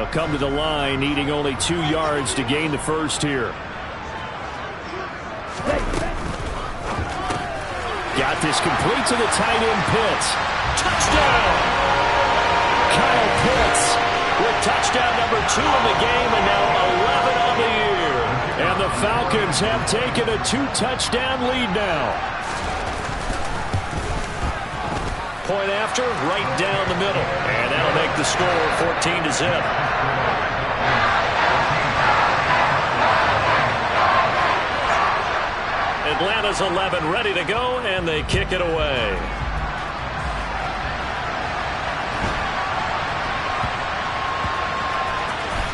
They'll come to the line, needing only 2 yards to gain the first here. Got this complete to the tight end, Pitts. Touchdown! Kyle Pitts with touchdown number 2 in the game, and now 11 on the year. And the Falcons have taken a 2-touchdown lead now. Point after, right down the middle. And that'll make the score 14-0. Atlanta's 11 ready to go, and they kick it away.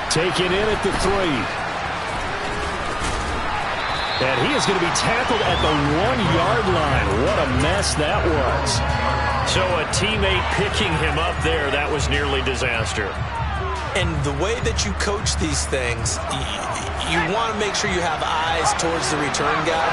Taken in at the 3. And he is going to be tackled at the 1-yard line. What a mess that was. So a teammate picking him up there, that was nearly disaster. And the way that you coach these things, you want to make sure you have eyes towards the return guy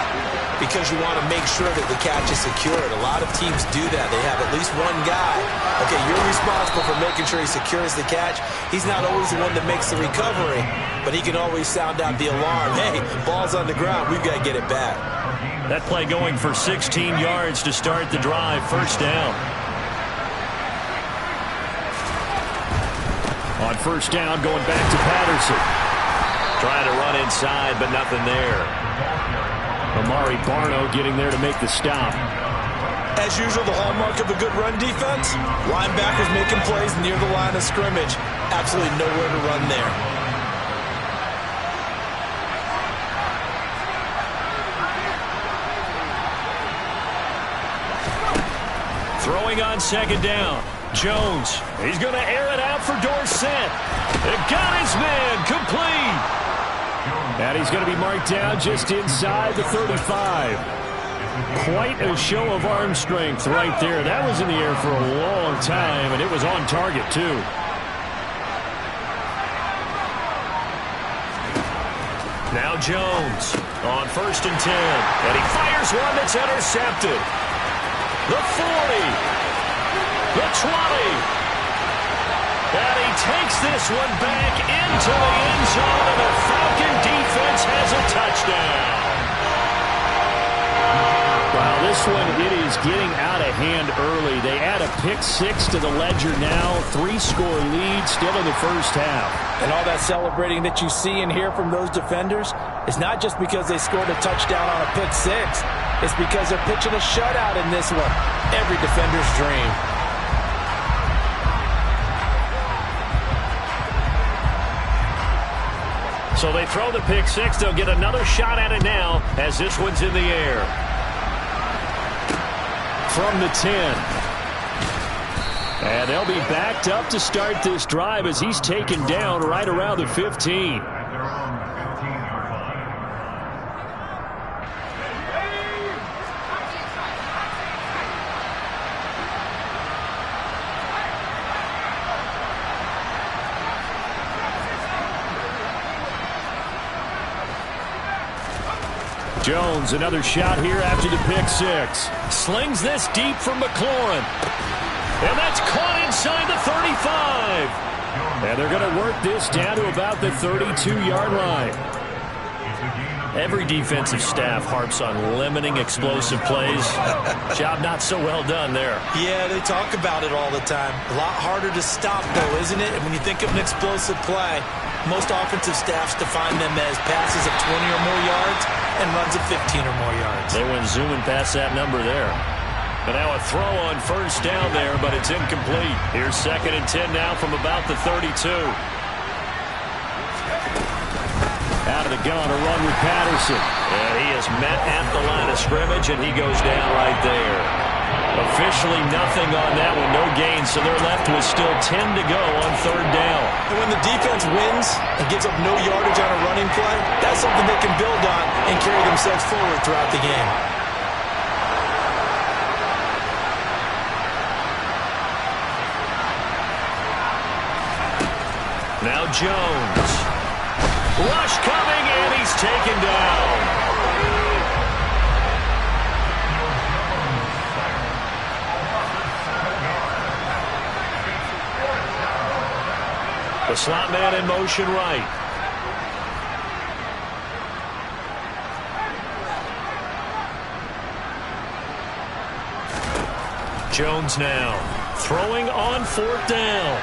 because you want to make sure that the catch is secured. A lot of teams do that. They have at least one guy. Okay, you're responsible for making sure he secures the catch. He's not always the one that makes the recovery, but he can always sound out the alarm. Hey, ball's on the ground. We've got to get it back. That play going for 16 yards to start the drive. First down. On first down, going back to Patterson. Trying to run inside, but nothing there. Amari Barno getting there to make the stop. As usual, the hallmark of a good run defense, linebackers making plays near the line of scrimmage. Absolutely nowhere to run there. Throwing on second down. Jones, he's going to air it out for Dorsett. It got his man complete. And he's going to be marked down just inside the 35. Quite a show of arm strength right there. That was in the air for a long time, and it was on target, too. Now Jones on first and 10. And he fires one that's intercepted. The 40. The 20. And he takes this one back into the end zone, and the Falcon defense has a touchdown. Wow, this one, it is getting out of hand early. They add a pick-6 to the ledger now. 3-score lead still in the first half. And all that celebrating that you see and hear from those defenders is not just because they scored a touchdown on a pick-6. It's because they're pitching a shutout in this one. Every defender's dream. So they throw the pick-6. They'll get another shot at it now as this one's in the air. From the 10. And they'll be backed up to start this drive as he's taken down right around the 15. Jones, another shot here after the pick-6. Slings this deep from McLaurin. And that's caught inside the 35. And they're going to work this down to about the 32-yard line. Every defensive staff harps on limiting explosive plays. Job not so well done there. Yeah, they talk about it all the time. A lot harder to stop, though, isn't it? And when you think of an explosive play, most offensive staffs define them as passes of 20 or more yards and runs of 15 or more yards. They went zooming past that number there. But now a throw on first down there, but it's incomplete. Here's second and 10 now from about the 32. Out of the gun, a run with Patterson. And he is met at the line of scrimmage, and he goes down right there. Officially nothing on that one, no gain, so they're left with still 10 to go on third down. And when the defense wins and gives up no yardage on a running play, that's something they can build on and carry themselves forward throughout the game. Now Jones. Rush coming, and he's taken down. The The slot man in motion right. Jones now throwing on 4th down.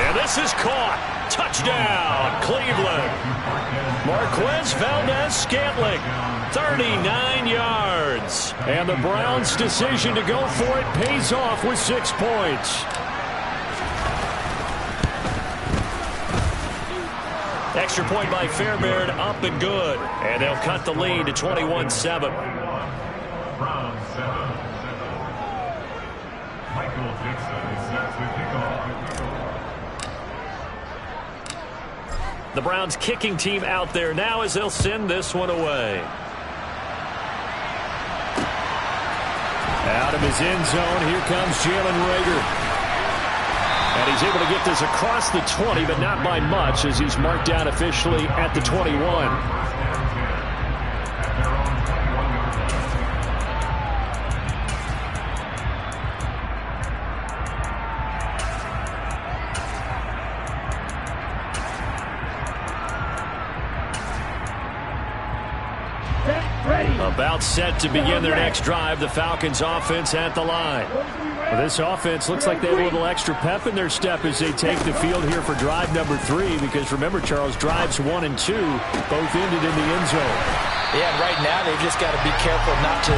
And this is caught. Touchdown, Cleveland. Marquez Valdez-Scantling, 39 yards. And the Browns' decision to go for it pays off with 6 points. Extra point by Fairbairn, up and good. And they'll cut the lead to 21-7. The Browns kicking team out there now as they'll send this one away. Out of his end zone, here comes Jalen Reagor. And he's able to get this across the 20, but not by much as he's marked down officially at the 21. About set to begin their next drive. The Falcons offense at the line. Well, this offense looks like they have a little extra pep in their step as they take the field here for drive number 3. Because remember, Charles, drives 1 and 2 both ended in the end zone. Yeah, and right now they've just got to be careful not to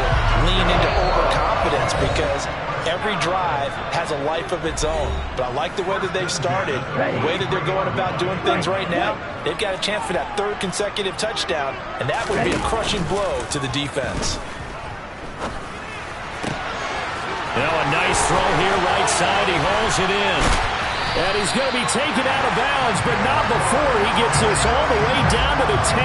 lean into overconfidence because every drive has a life of its own. But I like the way that they've started, the way that they're going about doing things right now. They've got a chance for that 3rd consecutive touchdown, and that would be a crushing blow to the defense. Now a nice throw here right side. He hauls it in. And he's going to be taken out of bounds, but not before he gets this all the way down to the 10.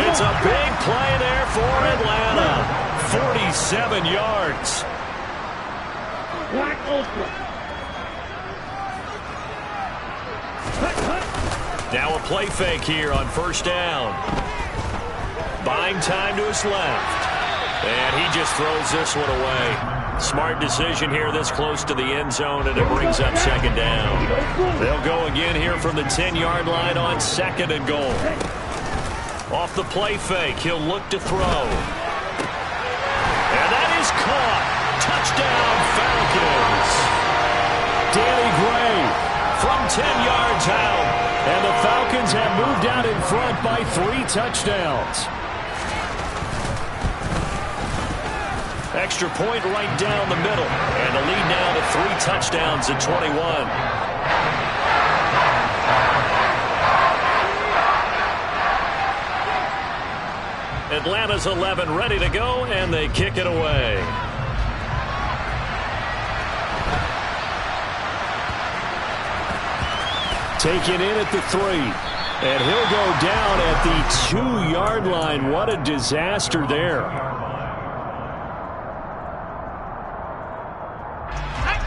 It's a big play there for Atlanta. 47 yards. Now a play fake here on 1st down. Buying time to his left. And he just throws this one away. Smart decision here this close to the end zone, and it brings up 2nd down. They'll go again here from the 10-yard line on 2nd and goal. Off the play fake, he'll look to throw. And that is caught. Touchdown, Falcons. Danny Gray from 10 yards out. And the Falcons have moved out in front by 3 touchdowns. Extra point right down the middle. And the lead now to 3 touchdowns at 21. Atlanta's 11 ready to go, and they kick it away. Taken in at the 3. And he'll go down at the 2-yard line. What a disaster there.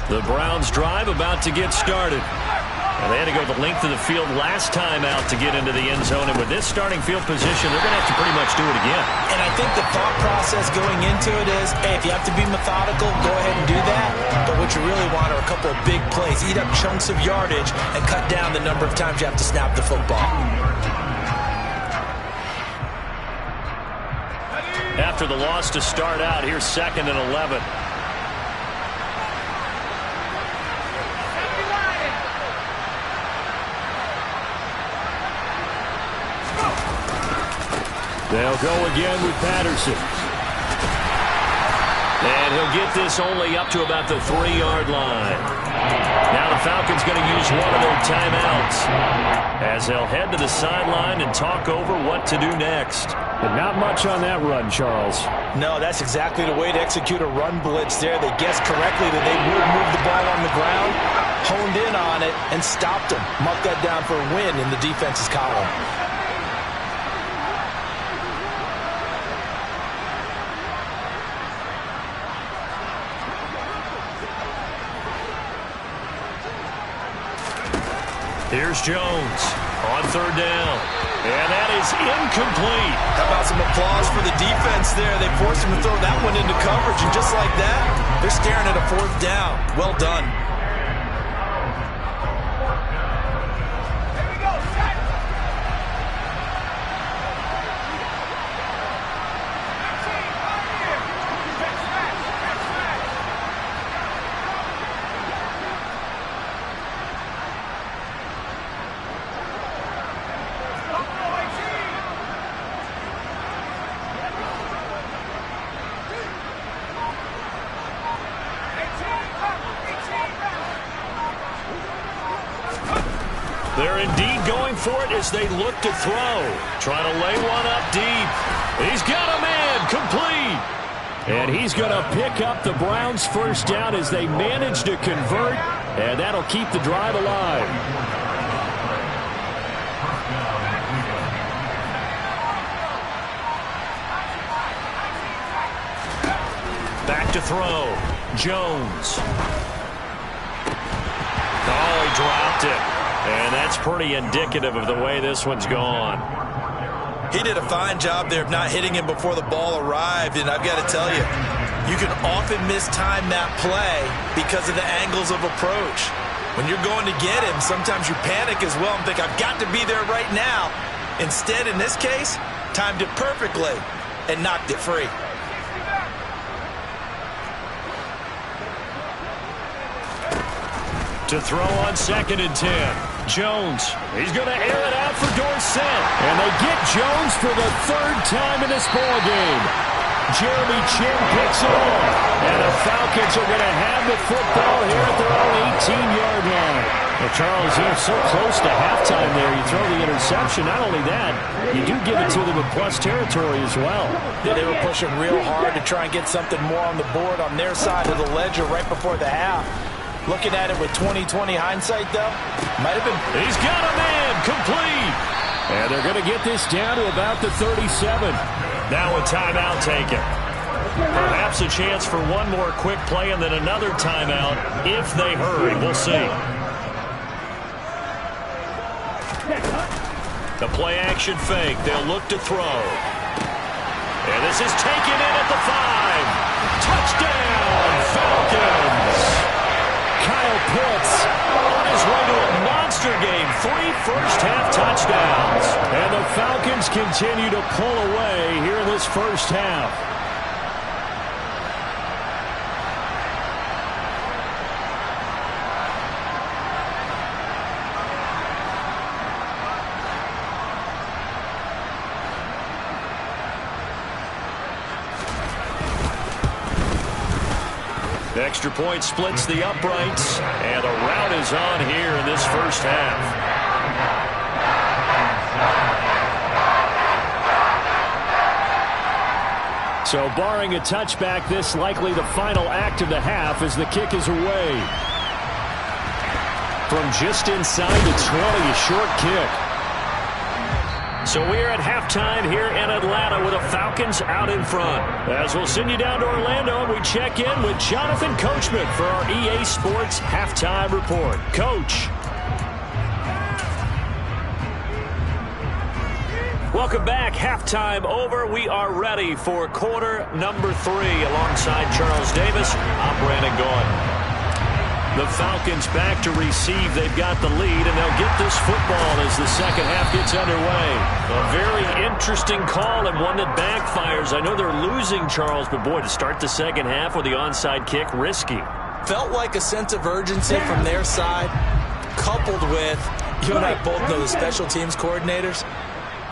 The Browns drive about to get started. And they had to go the length of the field last time out to get into the end zone. And with this starting field position, they're going to have to pretty much do it again. And I think the thought process going into it is, hey, if you have to be methodical, go ahead and do that. But what you really want are a couple of big plays. Eat up chunks of yardage and cut down the number of times you have to snap the football. After the loss to start out, here's 2nd and 11. They'll go again with Patterson. And he'll get this only up to about the 3-yard line. Now the Falcons going to use one of their timeouts as they'll head to the sideline and talk over what to do next. But not much on that run, Charles. No, that's exactly the way to execute a run blitz there. They guessed correctly that they would move the ball on the ground, honed in on it, and stopped them. Mark that down for a win in the defense's column. Here's Jones on 3rd down. And that is incomplete. How about some applause for the defense there? They forced him to throw that one into coverage, and just like that, they're staring at a 4th down. Well done. They're indeed going for it as they look to throw. Trying to lay one up deep. He's got a man, complete. And he's going to pick up the Browns' first down as they manage to convert, and that'll keep the drive alive. Back to throw. Jones. Oh, he dropped it. And that's pretty indicative of the way this one's gone. He did a fine job there of not hitting him before the ball arrived, and I've got to tell you, you can often mistime that play because of the angles of approach. When you're going to get him, sometimes you panic as well and think, I've got to be there right now. Instead, in this case, timed it perfectly and knocked it free. To throw on 2nd and 10. Jones. He's going to air it out for Dorsett. And they get Jones for the 3rd time in this ballgame. Jeremy Chin picks it off. And the Falcons are going to have the football here at their own 18-yard line. Well, Charles, you're so close to halftime there. You throw the interception. Not only that, you do give it to them in plus territory as well. Yeah, they were pushing real hard to try and get something more on the board on their side of the ledger right before the half. Looking at it with 20/20 hindsight, though, might have been. He's got a man, complete. And they're going to get this down to about the 37. Now a timeout taken. Perhaps a chance for one more quick play and then another timeout if they hurry. We'll see. The play action fake. They'll look to throw. And this is taken in at the 5. Touchdown, Falcons. Kyle Pitts on his way to a monster game. 3 first-half touchdowns. And the Falcons continue to pull away here in this first half. Extra point splits the uprights, and the route is on here in this first half. So barring a touchback, this likely the final act of the half as the kick is away. From just inside the 20, a short kick. So we're at halftime here in Atlanta with the Falcons out in front. As we'll send you down to Orlando, and we check in with Jonathan Coachman for our EA Sports Halftime Report. Coach. Welcome back. Halftime over. We are ready for quarter number 3. Alongside Charles Davis, I'm Brandon Gaudin. The Falcons back to receive. They've got the lead, and they'll get this football as the second half gets underway. A very interesting call and one that backfires. I know they're losing, Charles, but boy, to start the second half with the onside kick, risky. Felt like a sense of urgency from their side, coupled with, you and I both know the special teams coordinators.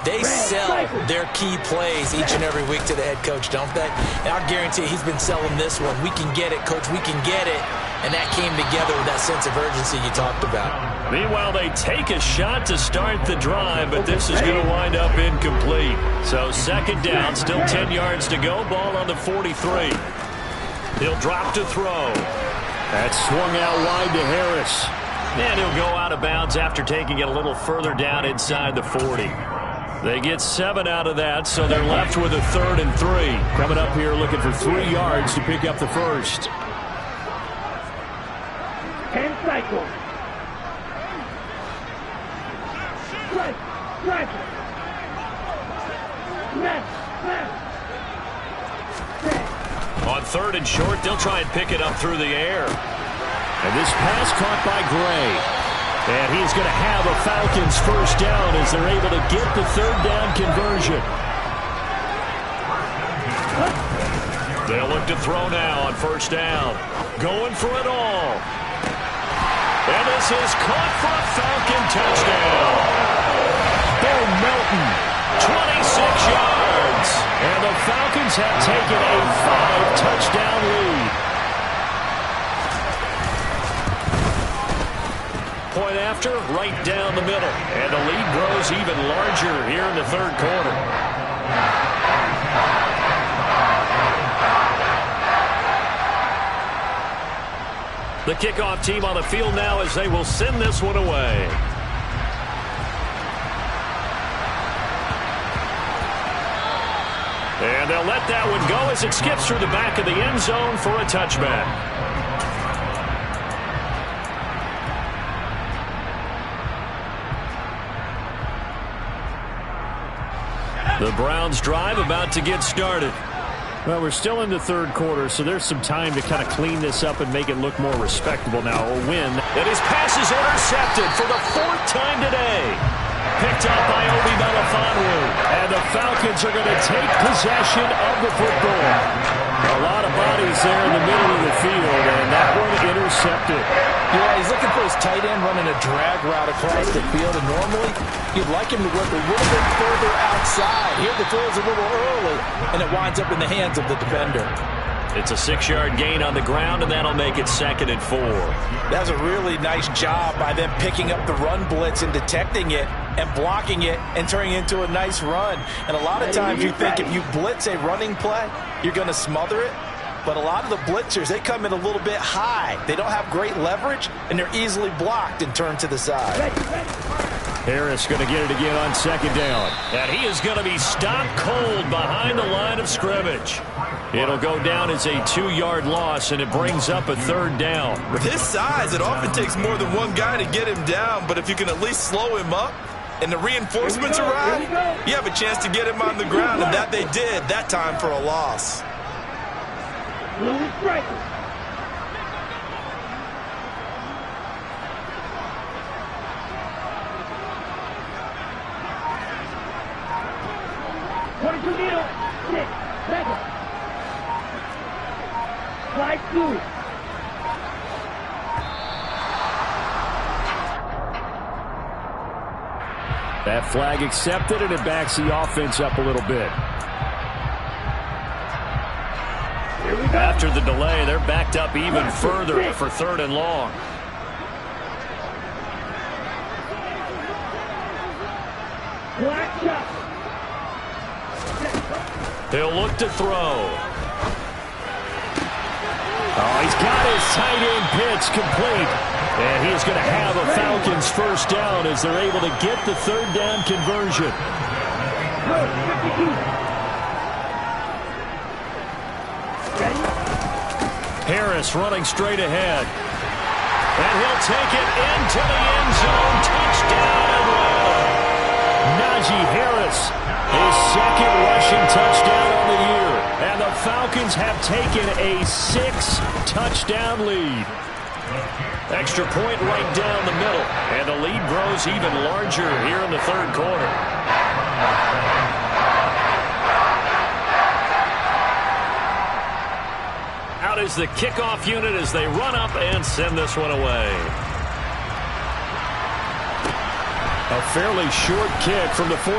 They sell their key plays each and every week to the head coach, don't they? And I'll guarantee he's been selling this one. We can get it, coach. We can get it. And that came together with that sense of urgency you talked about. Meanwhile, they take a shot to start the drive, but this is going to wind up incomplete. So second down, still 10 yards to go. Ball on the 43. He'll drop to throw. That's swung out wide to Harris. And he'll go out of bounds after taking it a little further down inside the 40. They get 7 out of that, so they're left with a 3rd and 3. Coming up here looking for 3 yards to pick up the first. 10 cycles. Strike. On 3rd and short, they'll try and pick it up through the air. And this pass caught by Gray. And he's going to have a Falcons first down as they're able to get the 3rd down conversion. They'll look to throw now on first down. Going for it all. And this is caught for a Falcon touchdown. Bo Melton, 26 yards. And the Falcons have taken a 5-touchdown lead. point after, right down the middle. And the lead grows even larger here in the third quarter. The kickoff team on the field now as they will send this one away. And they'll let that one go as it skips through the back of the end zone for a touchback. The Browns drive about to get started. Well, we're still in the third quarter, so there's some time to kind of clean this up and make it look more respectable now. A win. And his pass is intercepted for the fourth time today. Picked up by Obi Melifonwu. And the Falcons are going to take possession of the football. A lot of bodies there in the middle of the field, and that one intercepted. Yeah, he's looking for his tight end running a drag route across the field, and normally you'd like him to work a little bit further outside. Here the throw is a little early, and it winds up in the hands of the defender. It's a 6-yard gain on the ground, and that'll make it 2nd and 4. That was a really nice job by them picking up the run blitz and detecting it and blocking it and turning it into a nice run. And a lot of times you think if you blitz a running play, you're going to smother it. But a lot of the blitzers, they come in a little bit high. They don't have great leverage, and they're easily blocked and turned to the side. Harris going to get it again on 2nd down. And he is going to be stopped cold behind the line of scrimmage. It'll go down as a 2-yard loss, and it brings up a 3rd down. With his size, it often takes more than one guy to get him down, but if you can at least slow him up and the reinforcements arrive, you have a chance to get him on the ground, and that they did that time for a loss. Right. That flag accepted, and it backs the offense up a little bit. After the delay, they're backed up even further for 3rd and long. He'll look to throw. Oh, he's got his tight end pitch complete. And he's going to have a Falcons 1st down as they're able to get the 3rd down conversion. Harris running straight ahead. And he'll take it into the end zone. Touchdown. Najee Harris, his 2nd rushing touchdown on the year. And the Falcons have taken a 6-touchdown lead. Extra point right down the middle. And the lead grows even larger here in the 3rd quarter. Out is the kickoff unit as they run up and send this one away. A fairly short kick from the 14.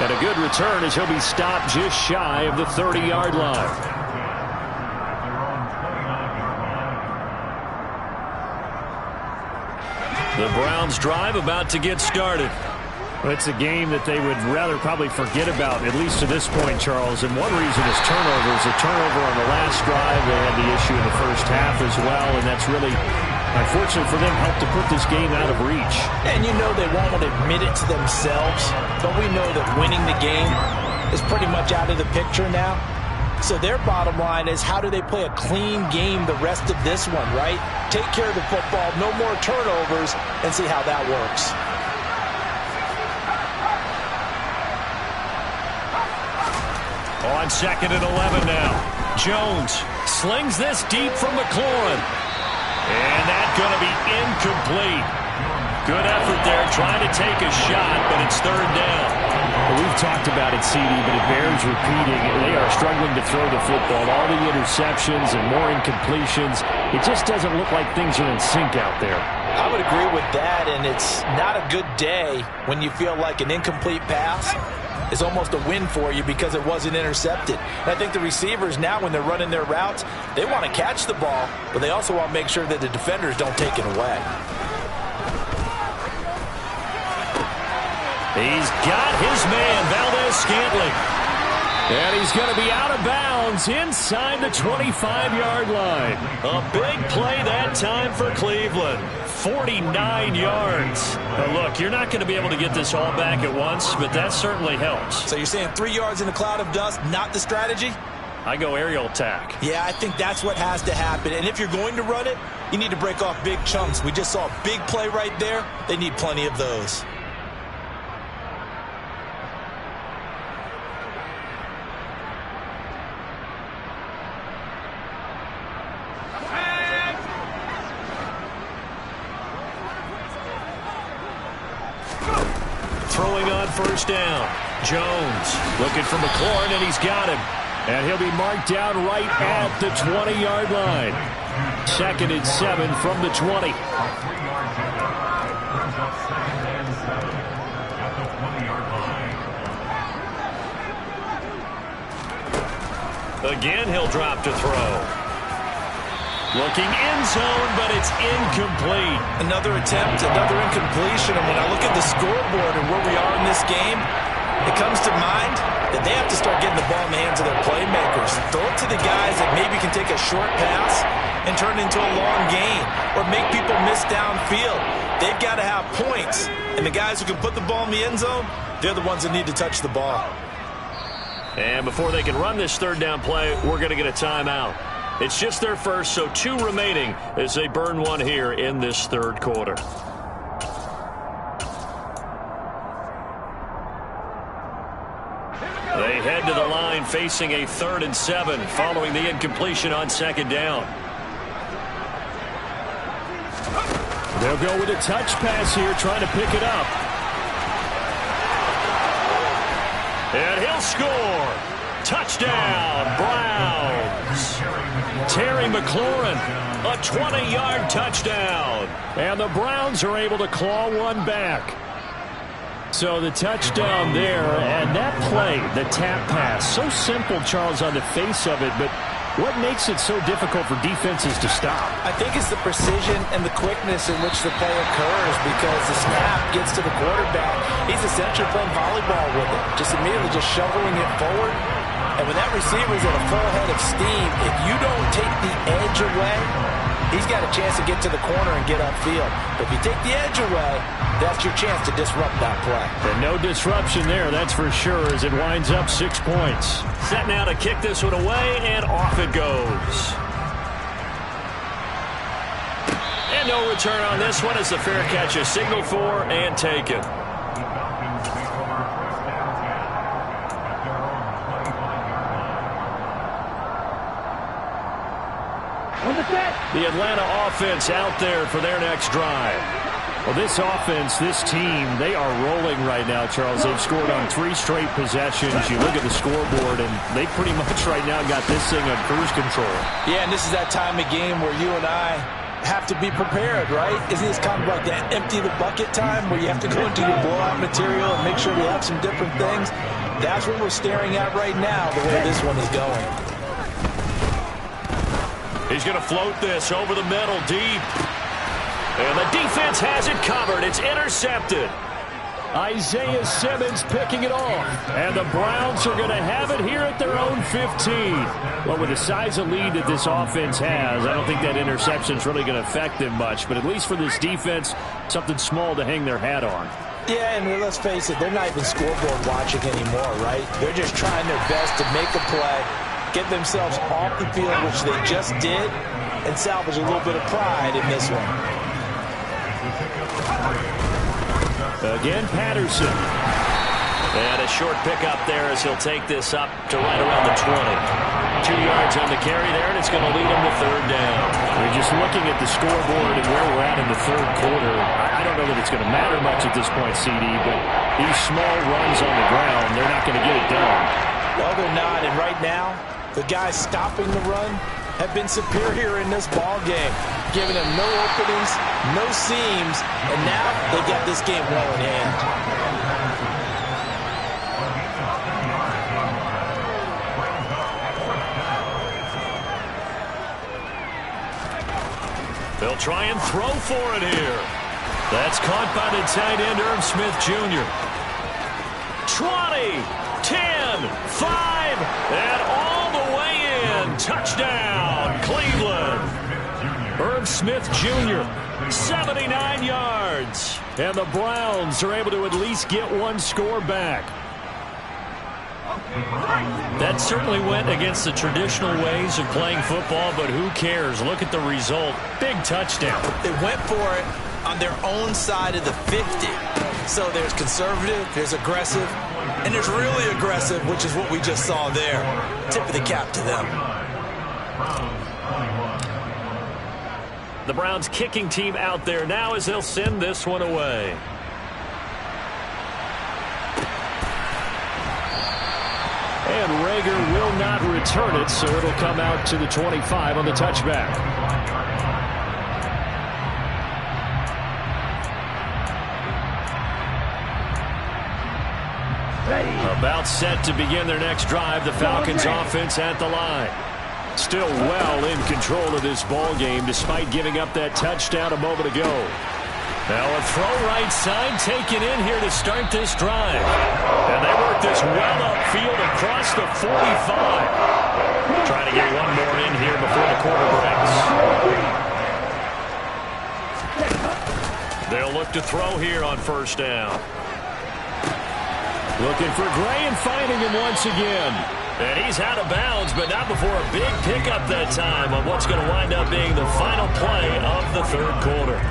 And a good return as he'll be stopped just shy of the 30-yard line. The Browns drive about to get started. It's a game that they would rather probably forget about, at least to this point, Charles. And one reason is turnovers. A turnover on the last drive. They had the issue in the first half as well, and that's really, unfortunately for them, helped to put this game out of reach. And you know they won't admit it to themselves, but we know that winning the game is pretty much out of the picture now. So their bottom line is, how do they play a clean game the rest of this one, right? Take care of the football, no more turnovers, and see how that works. On 2nd and 11 now. Jones slings this deep from McLaurin. And that's going to be incomplete. Good effort there trying to take a shot, but it's 3rd down. Well, we've talked about it, CD, but it bears repeating. They are struggling to throw the football. All the interceptions and more incompletions. It just doesn't look like things are in sync out there. I would agree with that, and it's not a good day when you feel like an incomplete pass is almost a win for you because it wasn't intercepted. And I think the receivers now, when they're running their routes, they want to catch the ball, but they also want to make sure that the defenders don't take it away. He's got his man, Valdez-Scantling. And he's going to be out of bounds inside the 25-yard line. A big play that time for Cleveland. 49 yards. Now look, you're not going to be able to get this all back at once, but that certainly helps. So you're saying 3 yards in a cloud of dust, not the strategy? I go aerial attack. Yeah, I think that's what has to happen. And if you're going to run it, you need to break off big chunks. We just saw a big play right there. They need plenty of those. Throwing on first down. Jones looking for McLaurin, and he's got him. And he'll be marked down right at the 20-yard line. 2nd and 7 from the 20. Again, he'll drop to throw. Looking end zone, but it's incomplete. Another attempt, another incompletion. And when I look at the scoreboard and where we are in this game, it comes to mind that they have to start getting the ball in the hands of their playmakers. Throw it to the guys that maybe can take a short pass and turn it into a long gain or make people miss downfield. They've got to have points. And the guys who can put the ball in the end zone, they're the ones that need to touch the ball. And before they can run this third down play, we're going to get a timeout. It's just their first, so 2 remaining as they burn one here in this third quarter. They head to the line facing a 3rd and 7 following the incompletion on 2nd down. They'll go with a touch pass here, trying to pick it up. And he'll score. Touchdown, Browns. Terry McLaurin, a 20-yard touchdown. And the Browns are able to claw one back. So the touchdown there, and that play, the tap pass, so simple, Charles, on the face of it, but what makes it so difficult for defenses to stop? I think it's the precision and the quickness in which the play occurs because the snap gets to the quarterback. He's essentially playing volleyball with it, just immediately just shoveling it forward. And when that receiver's at a full head of steam, if you don't take the edge away, he's got a chance to get to the corner and get upfield. But if you take the edge away, that's your chance to disrupt that play. And no disruption there, that's for sure, as it winds up 6 points. Set now to kick this one away, and off it goes. And no return on this one as the fair catch is signaled for and taken. The Atlanta offense out there for their next drive. Well, this offense, this team, they are rolling right now, Charles. They've scored on 3 straight possessions. You look at the scoreboard, and they pretty much right now got this thing on cruise control. Yeah, and this is that time of game where you and I have to be prepared, right? Isn't this kind of like that empty the bucket time where you have to go into your blowout material and make sure we have some different things? That's what we're staring at right now, the way this one is going. He's going to float this over the middle deep. And the defense has it covered. It's intercepted. Isaiah Simmons picking it off. And the Browns are going to have it here at their own 15. Well, with the size of lead that this offense has, I don't think that interception is really going to affect them much. But at least for this defense, something small to hang their hat on. Yeah, and let's face it, they're not even scoreboard watching anymore, right? They're just trying their best to make a play, get themselves off the field, which they just did, and salvage a little bit of pride in this one. Again, Patterson. And a short pickup there as he'll take this up to right around the 20. 2 yards on the carry there, and it's going to lead him to 3rd down. We're just looking at the scoreboard and where we're at in the 3rd quarter. I don't know that it's going to matter much at this point, CD, but these small runs on the ground, they're not going to get it done. No, they're not, and right now, the guys stopping the run have been superior in this ball game, giving them no openings, no seams, and now they got this game well in hand. They'll try and throw for it here. That's caught by the tight end, Irv Smith Jr. 20, 10, 5, and all the way in. Touchdown, Cleveland. Irv Smith Jr., 79 yards. And the Browns are able to at least get one score back. That certainly went against the traditional ways of playing football, but who cares? Look at the result. Big touchdown. They went for it on their own side of the 50. So there's conservative, there's aggressive, and there's really aggressive, which is what we just saw there. Tip of the cap to them. The Browns kicking team out there now as they'll send this one away. And Rager will not return it, so it'll come out to the 25 on the touchback. About set to begin their next drive, the Falcons offense at the line. Still well in control of this ball game despite giving up that touchdown a moment ago. Now a throw right side taken in here to start this drive. And they work this well upfield across the 45. Trying to get one more in here before the quarter breaks. They'll look to throw here on first down. Looking for Gray and finding him once again. And he's out of bounds, but not before a big pickup that time on what's going to wind up being the final play of the third quarter.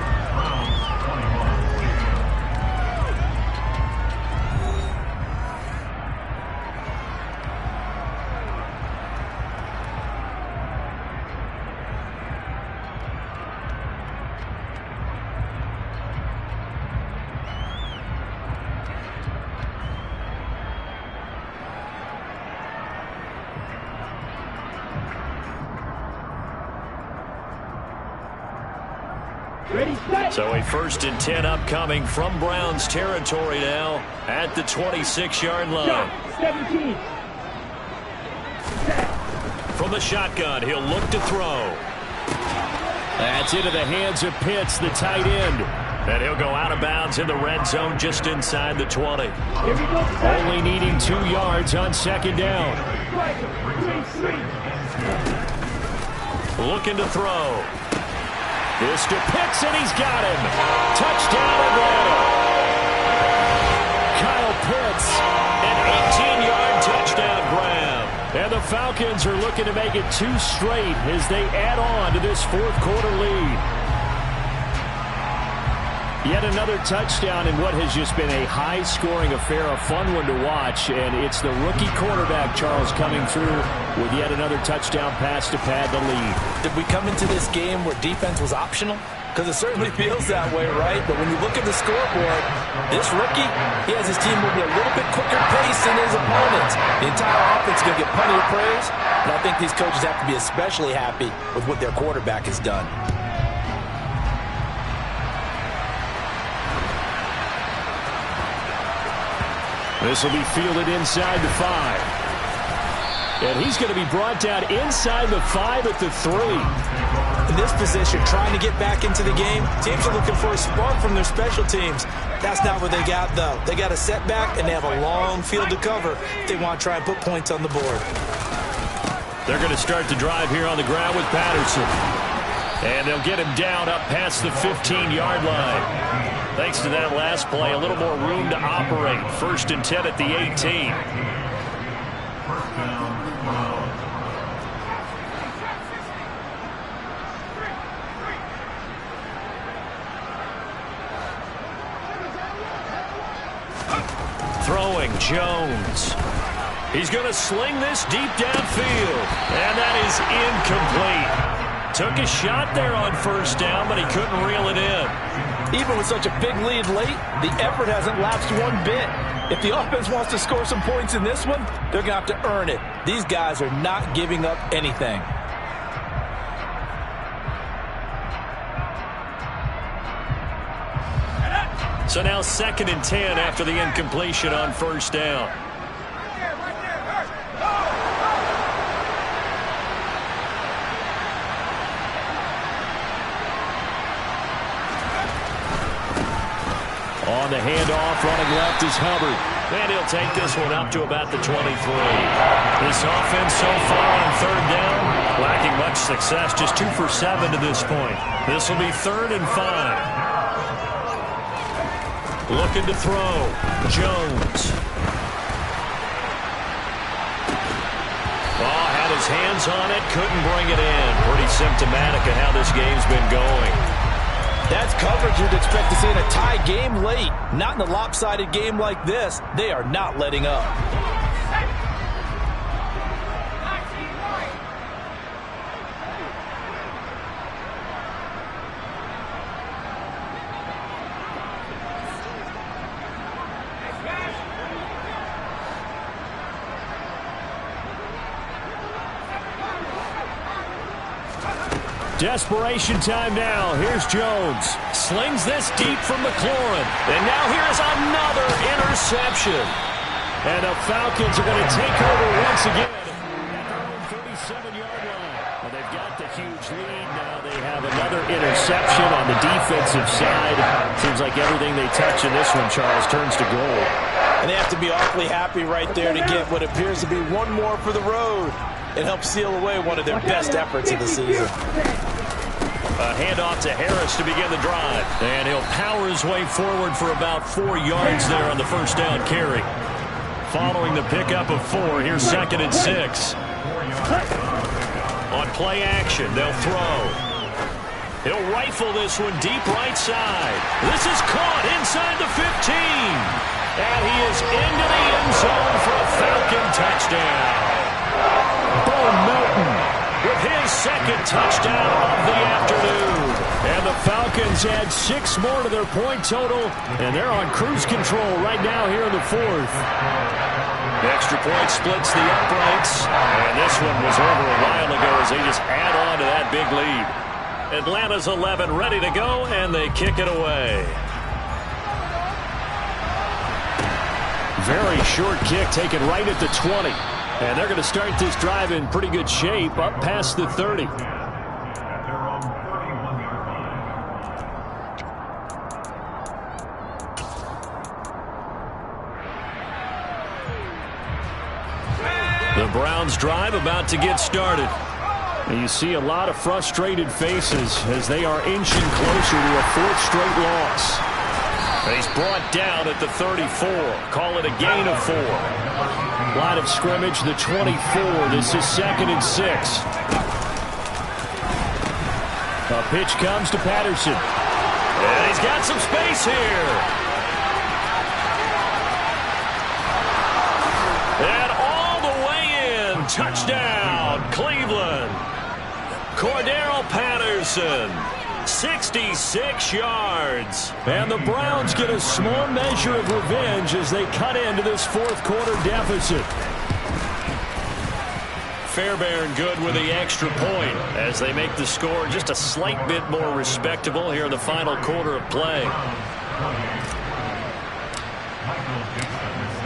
So a 1st and 10 upcoming from Browns territory now at the 26-yard line. 17. From the shotgun, he'll look to throw. That's into the hands of Pitts, the tight end. And he'll go out of bounds in the red zone just inside the 20. Only needing 2 yards on second down. Looking to throw. This to Pitts, and he's got him. Touchdown, Atlanta. Kyle Pitts, an 18-yard touchdown grab. And the Falcons are looking to make it 2 straight as they add on to this fourth quarter lead. Yet another touchdown in what has just been a high-scoring affair, a fun one to watch. And it's the rookie quarterback, Charles, coming through with yet another touchdown pass to pad the lead. Did we come into this game where defense was optional? Because it certainly feels that way, right? But when you look at the scoreboard, this rookie, he has his team moving a little bit quicker pace than his opponents. The entire offense is going to get plenty of praise. And I think these coaches have to be especially happy with what their quarterback has done. This will be fielded inside the 5. And he's going to be brought down inside the 5 at the 3. In this position, trying to get back into the game, teams are looking for a spark from their special teams. That's not what they got, though. They got a setback, and they have a long field to cover if they want to try and put points on the board. They're going to start the drive here on the ground with Patterson. And they'll get him down up past the 15-yard line. Thanks to that last play, a little more room to operate. 1st and 10 at the 18. Throwing Jones. He's going to sling this deep downfield. And that is incomplete. Took a shot there on first down, but he couldn't reel it in. Even with such a big lead late, the effort hasn't lapsed one bit. If the offense wants to score some points in this one, they're going to have to earn it. These guys are not giving up anything. So now 2nd and 10 after the incompletion on first down. On the handoff, running left is Hubbard. And he'll take this one up to about the 23. This offense so far on third down, lacking much success, just 2 for 7 to this point. This will be 3rd and 5. Looking to throw. Jones. Oh, had his hands on it, couldn't bring it in. Pretty symptomatic of how this game's been going. That's coverage you'd expect to see in a tie game late. Not in a lopsided game like this. They are not letting up. Desperation time now. Here's Jones. Slings this deep from McLaurin. And now here's another interception. And the Falcons are going to take over once again at their own 37-yard line. Well, they've got the huge lead. Now they have another interception on the defensive side. Seems like everything they touch in this one, Charles, turns to gold. And they have to be awfully happy right there to get what appears to be one more for the road. It helps seal away one of their best efforts of the season. A handoff to Harris to begin the drive. And he'll power his way forward for about 4 yards there on the first down carry. Following the pickup of 4, here's 2nd and 6. On play action, they'll throw. He'll rifle this one deep right side. This is caught inside the 15. And he is into the end zone for a Falcon touchdown. Bo Melton with his 2nd touchdown of the afternoon. And the Falcons add 6 more to their point total, and they're on cruise control right now here in the 4th. The extra point splits the uprights, and this one was over a while ago as they just add on to that big lead. Atlanta's 11 ready to go, and they kick it away. Very short kick taken right at the 20. And they're going to start this drive in pretty good shape up past the 30. The Browns drive about to get started. And you see a lot of frustrated faces as they are inching closer to a 4th straight loss. And he's brought down at the 34. Call it a gain of 4. Line of scrimmage, the 24. This is 2nd and 6. A pitch comes to Patterson. And he's got some space here. And all the way in. Touchdown, Cleveland. Cordero Patterson. 66 yards. And the Browns get a small measure of revenge as they cut into this 4th quarter deficit. Fairbairn good with the extra point as they make the score just a slight bit more respectable here in the final quarter of play.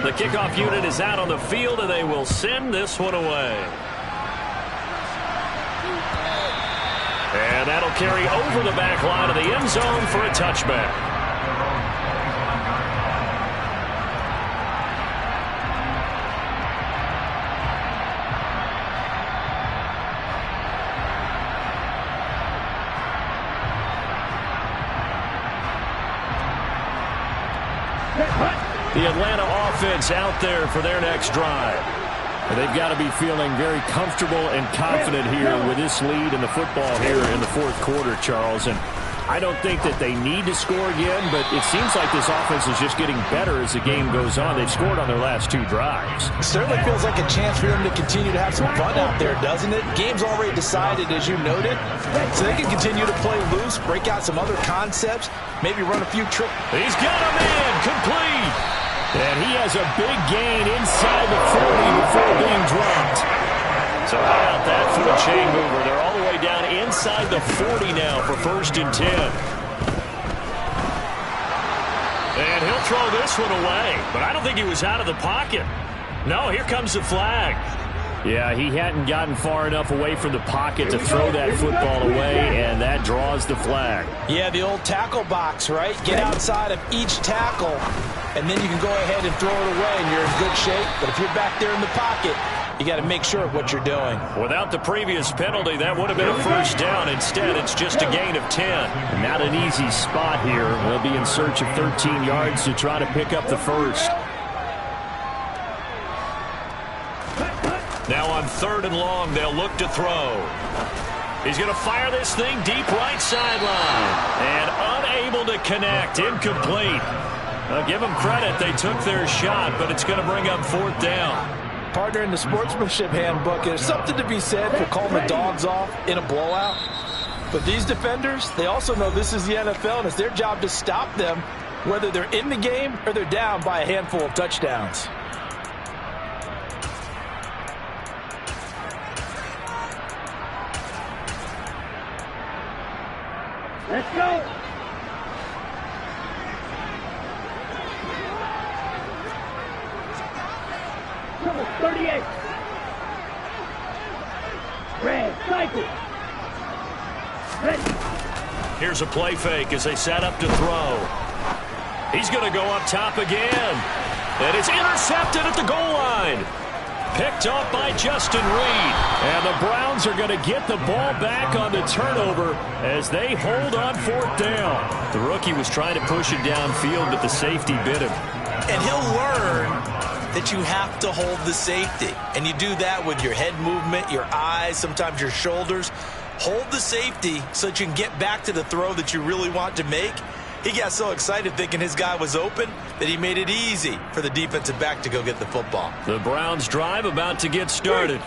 The kickoff unit is out on the field, and they will send this one away. And that'll carry over the back line of the end zone for a touchback. The Atlanta offense out there for their next drive. They've got to be feeling very comfortable and confident here with this lead in the football here in the 4th quarter, Charles. And I don't think that they need to score again, but it seems like this offense is just getting better as the game goes on. They've scored on their last 2 drives. It certainly feels like a chance for them to continue to have some fun out there, doesn't it? Game's already decided, as you noted, so they can continue to play loose, break out some other concepts, maybe run a few tricks. He's got a man complete. And he has a big gain inside the 40 before being dropped. So how about that for a chain mover? They're all the way down inside the 40 now for 1st and 10. And he'll throw this one away. But I don't think he was out of the pocket. No, here comes the flag. Yeah, he hadn't gotten far enough away from the pocket to throw that football away, and that draws the flag. Yeah, the old tackle box, right? Get outside of each tackle, and then you can go ahead and throw it away, and you're in good shape. But if you're back there in the pocket, you got to make sure of what you're doing. Without the previous penalty, that would have been a first down. Instead, it's just a gain of 10. Not an easy spot here. They'll be in search of 13 yards to try to pick up the first. Now on 3rd and long, they'll look to throw. He's going to fire this thing deep right sideline. And unable to connect. Incomplete. Give them credit. They took their shot, but it's going to bring up 4th down. Partner, in the sportsmanship handbook, there's something to be said for calling the dogs off in a blowout. But these defenders, they also know this is the NFL, and it's their job to stop them, whether they're in the game or they're down by a handful of touchdowns. Let's go. Number 38. Red, cycle. Ready. Here's a play fake as they set up to throw. He's going to go up top again. And it's intercepted at the goal line. Picked off by Justin Reed. And the Browns are going to get the ball back on the turnover as they hold on 4th down. The rookie was trying to push it downfield, but the safety bit him. And he'll learn that you have to hold the safety. And you do that with your head movement, your eyes, sometimes your shoulders. Hold the safety so that you can get back to the throw that you really want to make. He got so excited thinking his guy was open that he made it easy for the defensive back to go get the football. The Browns drive about to get started.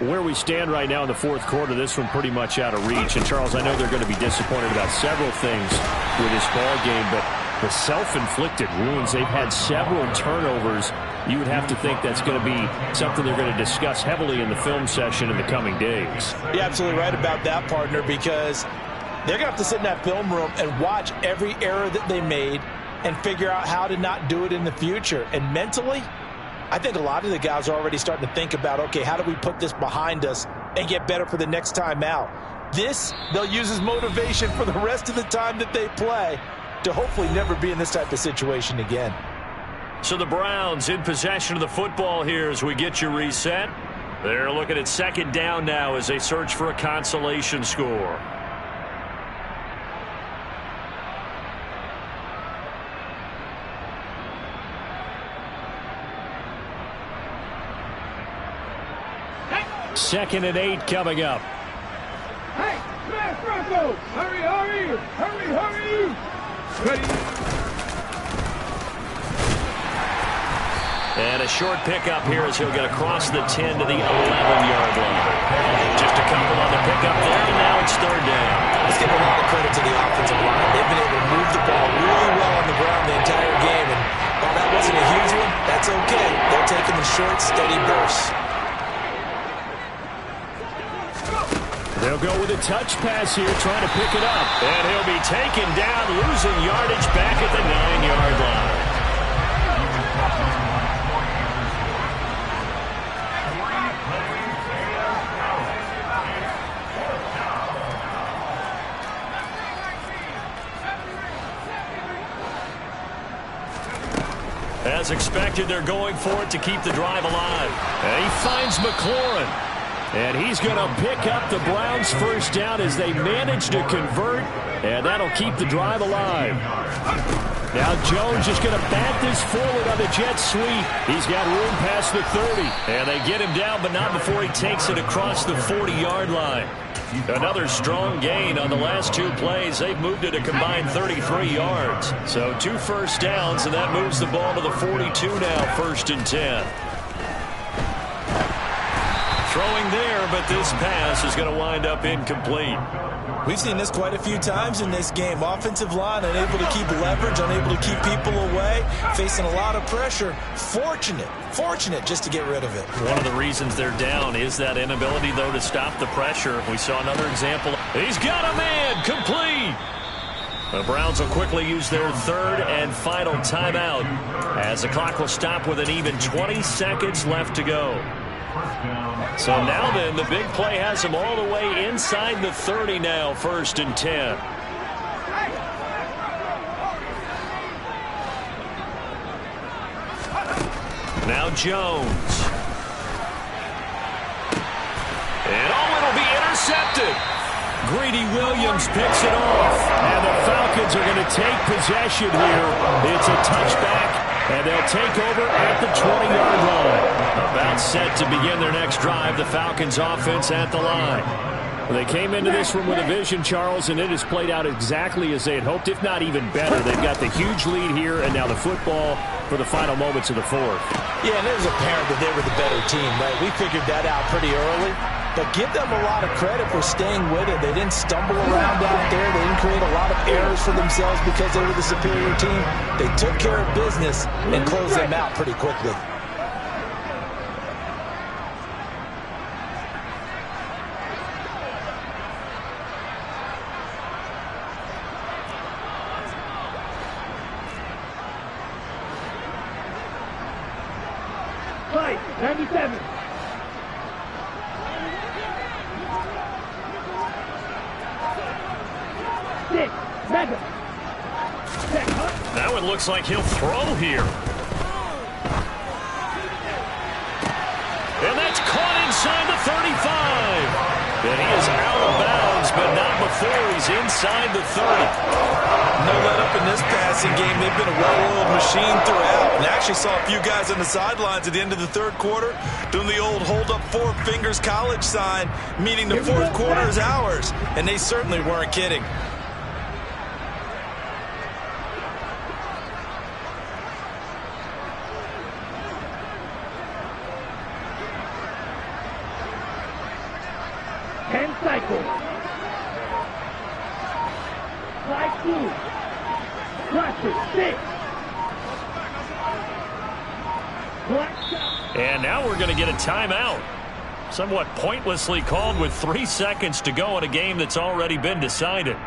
Where we stand right now in the 4th quarter, this one pretty much out of reach. And, Charles, I know they're going to be disappointed about several things with this ball game, but the self-inflicted wounds, they've had several turnovers. You would have to think that's going to be something they're going to discuss heavily in the film session in the coming days. You're absolutely right about that, partner, because they're going to have to sit in that film room and watch every error that they made and figure out how to not do it in the future. And mentally, I think a lot of the guys are already starting to think about, okay, how do we put this behind us and get better for the next time out? This, they'll use as motivation for the rest of the time that they play to hopefully never be in this type of situation again. So the Browns in possession of the football here as we get you reset. They're looking at 2nd down now as they search for a consolation score. Second and 8 coming up. Hey, MrSaratoga's. Hurry, hurry, hurry, hurry. Ready. And a short pickup here as he'll get across the 10 to the 11-yard line. Just a couple on the pickup there, and now it's 3rd down. Let's give a lot of credit to the offensive line. They've been able to move the ball really well on the ground the entire game, and while that wasn't a huge one, that's okay. They're taking the short, steady bursts. They'll go with a touch pass here, trying to pick it up. And he'll be taken down, losing yardage back at the 9-yard line. As expected, they're going for it to keep the drive alive. And he finds McLaurin. And he's going to pick up the Browns' first down as they manage to convert. And that'll keep the drive alive. Now Jones just going to bat this forward on the jet sweep. He's got room past the 30. And they get him down, but not before he takes it across the 40-yard line. Another strong gain on the last 2 plays. They've moved it a combined 33 yards. So 2 first downs, and that moves the ball to the 42 now, 1st and 10. Throwing there, but this pass is going to wind up incomplete. We've seen this quite a few times in this game. Offensive line unable to keep leverage, unable to keep people away, facing a lot of pressure. Fortunate just to get rid of it. One of the reasons they're down is that inability, though, to stop the pressure. We saw another example. He's got a man, complete. The Browns will quickly use their 3rd and final timeout as the clock will stop with an even 20 seconds left to go. So now then, the big play has them all the way inside the 30 now, 1st and 10. Now Jones. And it'll be intercepted. Greedy Williams picks it off. And the Falcons are going to take possession here. It's a touchback, and they'll take over at the 20-yard line. About set to begin their next drive, the Falcons offense at the line. They came into this one with a vision, Charles, and it has played out exactly as they had hoped, if not even better. They've got the huge lead here, and now the football for the final moments of the 4th. Yeah, and it was apparent that they were the better team, right? We figured that out pretty early. But give them a lot of credit for staying with it. They didn't stumble around out there. They didn't create a lot of errors for themselves because they were the superior team. They took care of business and closed them out pretty quickly. Fight, 97. Now it looks like he'll throw here. And that's caught inside the 35. And he is out of bounds, but not before he's inside the 30. No let up in this passing game. They've been a well-oiled machine throughout. And actually saw a few guys on the sidelines at the end of the 3rd quarter doing the old hold up 4 fingers college sign, meaning the 4th quarter is ours. And they certainly weren't kidding. Cycle. Slide 2. Watch it. 6. And now we're going to get a timeout. Somewhat pointlessly called with 3 seconds to go in a game that's already been decided.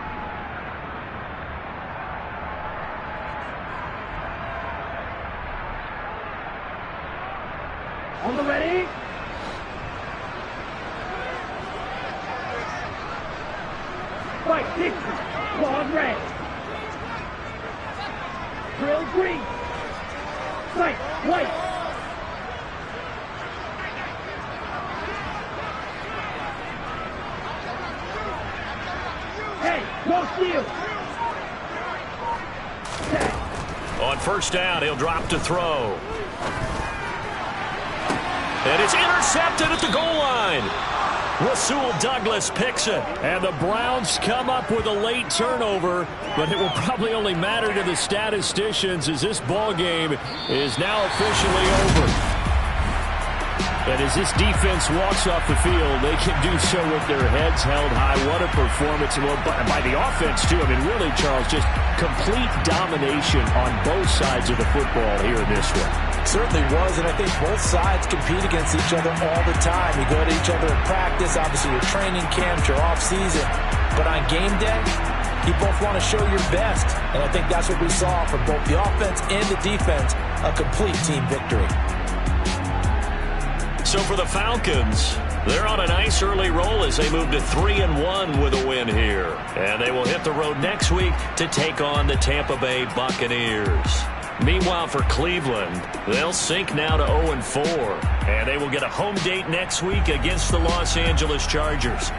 On the ready? Fight 60. Claws red. Drill green. Fight white. Hey, no steal. On 1st down, he'll drop to throw. And it's intercepted at the goal line. Rasul Douglas picks it. And the Browns come up with a late turnover, but it will probably only matter to the statisticians as this ball game is now officially over. And as this defense walks off the field, they can do so with their heads held high. What a performance by the offense, too. I mean, really, Charles, just complete domination on both sides of the football here in this one. Certainly was, and I think both sides compete against each other all the time. You go to each other in practice, obviously your training camps, your off-season. But on game day, you both want to show your best. And I think that's what we saw from both the offense and the defense, a complete team victory. So for the Falcons, they're on a nice early roll as they move to 3-1 with a win here. And they will hit the road next week to take on the Tampa Bay Buccaneers. Meanwhile, for Cleveland, they'll sink now to 0-4, and they will get a home date next week against the Los Angeles Chargers.